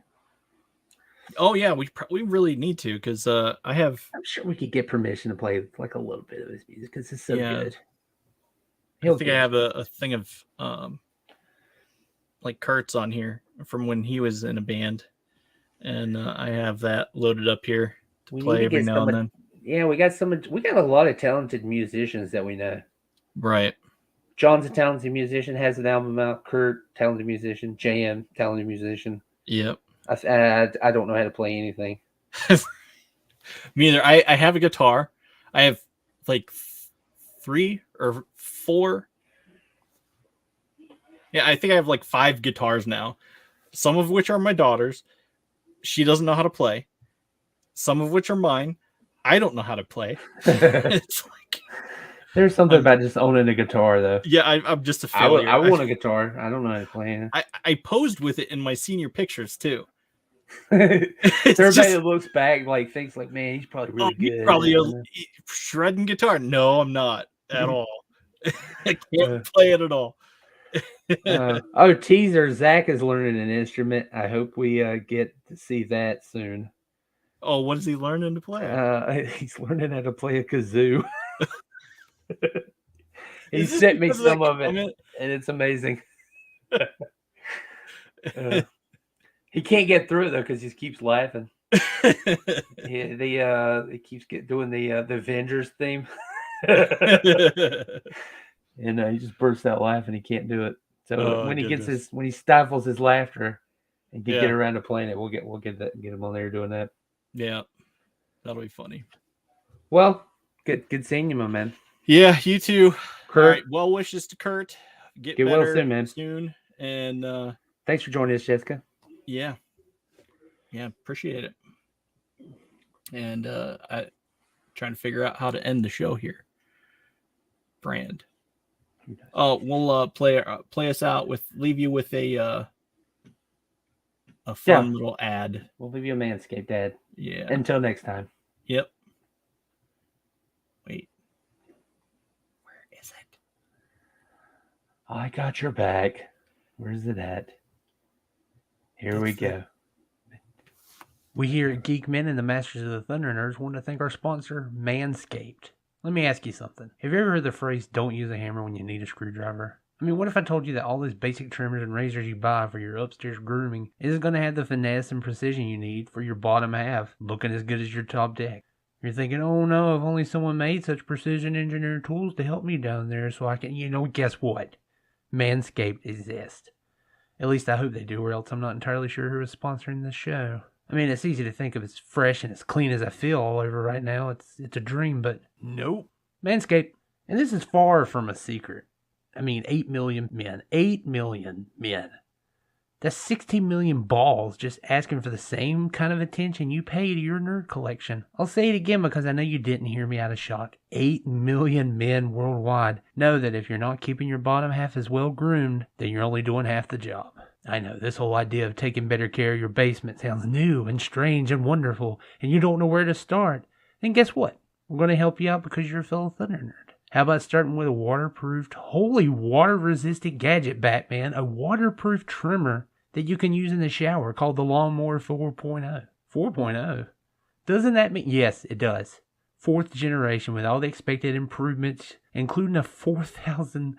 Oh yeah, we really need to, because I'm sure we could get permission to play like a little bit of his music because it's so good. I think I have a thing of like Kurt's on here from when he was in a band, and I have that loaded up here to play every now and then. Yeah, we got a lot of talented musicians that we know. Right. John's a talented musician, has an album out. Kurt, talented musician. JM, talented musician. Yep. I don't know how to play anything. Me either. I have a guitar. I have like 3 or 4. Yeah, I think I have like 5 guitars now. Some of which are my daughter's. She doesn't know how to play. Some of which are mine. I don't know how to play. It's like there's something about just owning a guitar, though. Yeah, I'm just a failure. I want a guitar. I don't know how to play it. I posed with it in my senior pictures too. Everybody looks back like thinks like, man, he's probably really good. He's probably shredding guitar. No, I'm not at all. I can't play it at all. Teaser, Zach is learning an instrument. I hope we get to see that soon. Oh, what is he learning to play? He's learning how to play a kazoo. He sent me some of it, and it's amazing. He can't get through it though because he keeps laughing. He keeps doing the Avengers theme, and he just bursts out laughing. He can't do it. So when he stifles his laughter and can get around to playing it, we'll get him on there doing that. Yeah, that'll be funny. Well, good seeing you, my man. Yeah, you too. Kurt. All right, well wishes to Kurt. Get better well soon, man. Soon. And thanks for joining us, Jessica. Yeah, appreciate it. And I trying to figure out how to end the show here. Brand. Oh, we'll play us out leave you with a fun little ad. We'll leave you a Manscaped ad. Yeah. Until next time. Yep. Wait. Where is it? I got your back. Where's it at? Here we go. We here at Geek Men and the Masters of the Thunder Nerds want to thank our sponsor, Manscaped. Let me ask you something. Have you ever heard the phrase, don't use a hammer when you need a screwdriver? I mean, what if I told you that all those basic trimmers and razors you buy for your upstairs grooming isn't going to have the finesse and precision you need for your bottom half, looking as good as your top deck? You're thinking, oh no, if only someone made such precision engineered tools to help me down there so I can, guess what? Manscaped exists. At least I hope they do, or else I'm not entirely sure who is sponsoring this show. I mean, it's easy to think of as fresh and as clean as I feel all over right now. It's a dream, but nope. Manscaped. And this is far from a secret. I mean, 8 million men. 8 million men. That's 16 million balls just asking for the same kind of attention you pay to your nerd collection. I'll say it again because I know you didn't hear me out of shock. 8 million men worldwide know that if you're not keeping your bottom half as well groomed, then you're only doing half the job. I know, this whole idea of taking better care of your basement sounds new and strange and wonderful, and you don't know where to start. And guess what? We're going to help you out because you're a fellow Thunder Nerd. How about starting with a waterproofed, wholly water-resistant gadget, Batman, a waterproof trimmer that you can use in the shower called the Lawnmower 4.0. 4.0? Doesn't that mean... Yes, it does. 4th generation with all the expected improvements, including a 4,000K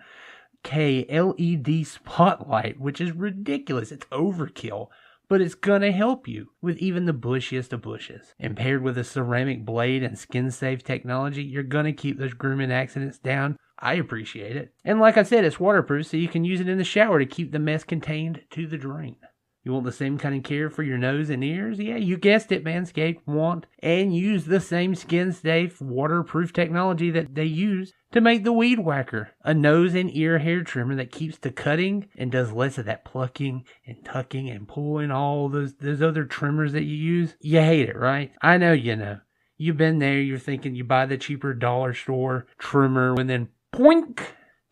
LED spotlight, which is ridiculous. It's overkill. But it's going to help you with even the bushiest of bushes. And paired with a ceramic blade and skin-safe technology, you're going to keep those grooming accidents down. I appreciate it. And like I said, it's waterproof, so you can use it in the shower to keep the mess contained to the drain. You want the same kind of care for your nose and ears? Yeah, you guessed it, Manscaped. Want and use the same skin-safe, waterproof technology that they use to make the Weed Whacker, a nose and ear hair trimmer that keeps the cutting and does less of that plucking and tucking and pulling, all those other trimmers that you use. You hate it, right? I know you know. You've been there, you're thinking you buy the cheaper dollar store trimmer and then poink!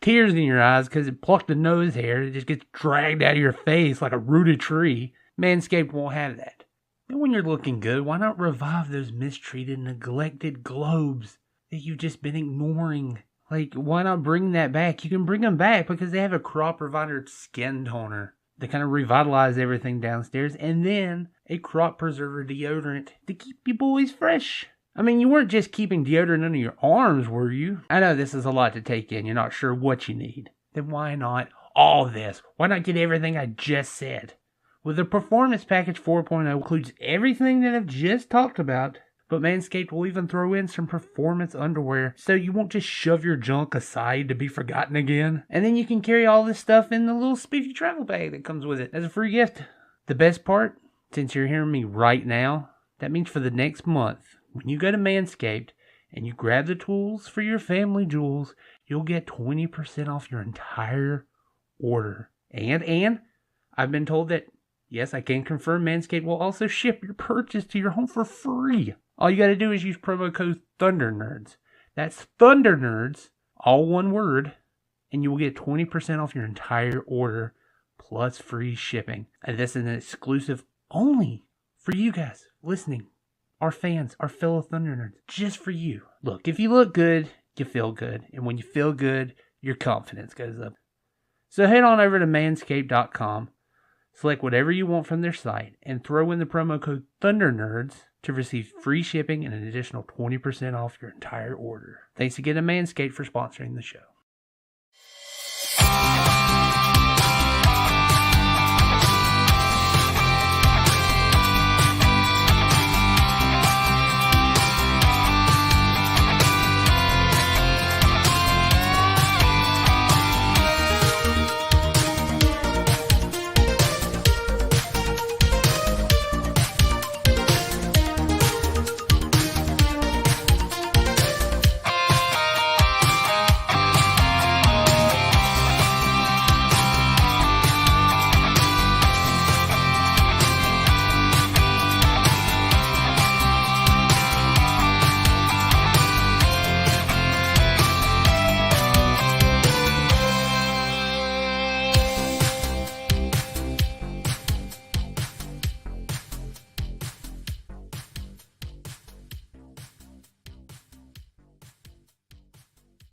Tears in your eyes because it plucked the nose hair. It just gets dragged out of your face like a rooted tree. Manscaped won't have that. And when you're looking good, why not revive those mistreated, neglected globes that you've just been ignoring? Like, why not bring that back? You can bring them back because they have a crop provider skin toner to kind of revitalize everything downstairs, and then a crop preserver deodorant to keep you boys fresh. I mean, you weren't just keeping deodorant under your arms, were you? I know this is a lot to take in. You're not sure what you need. Then why not all this? Why not get everything I just said? Well, the Performance Package 4.0 includes everything that I've just talked about, but Manscaped will even throw in some performance underwear so you won't just shove your junk aside to be forgotten again. And then you can carry all this stuff in the little spiffy travel bag that comes with it as a free gift. The best part, since you're hearing me right now, that means for the next month, when you go to Manscaped and you grab the tools for your family jewels, you'll get 20% off your entire order. And I've been told that, yes, I can confirm Manscaped will also ship your purchase to your home for free. All you got to do is use promo code ThunderNerds. That's ThunderNerds, all one word, and you will get 20% off your entire order plus free shipping. And this is an exclusive only for you guys listening, our fans, our fellow Thunder Nerds, just for you. Look, if you look good, you feel good. And when you feel good, your confidence goes up. So head on over to manscaped.com, select whatever you want from their site, and throw in the promo code ThunderNerds to receive free shipping and an additional 20% off your entire order. Thanks again to Manscaped for sponsoring the show.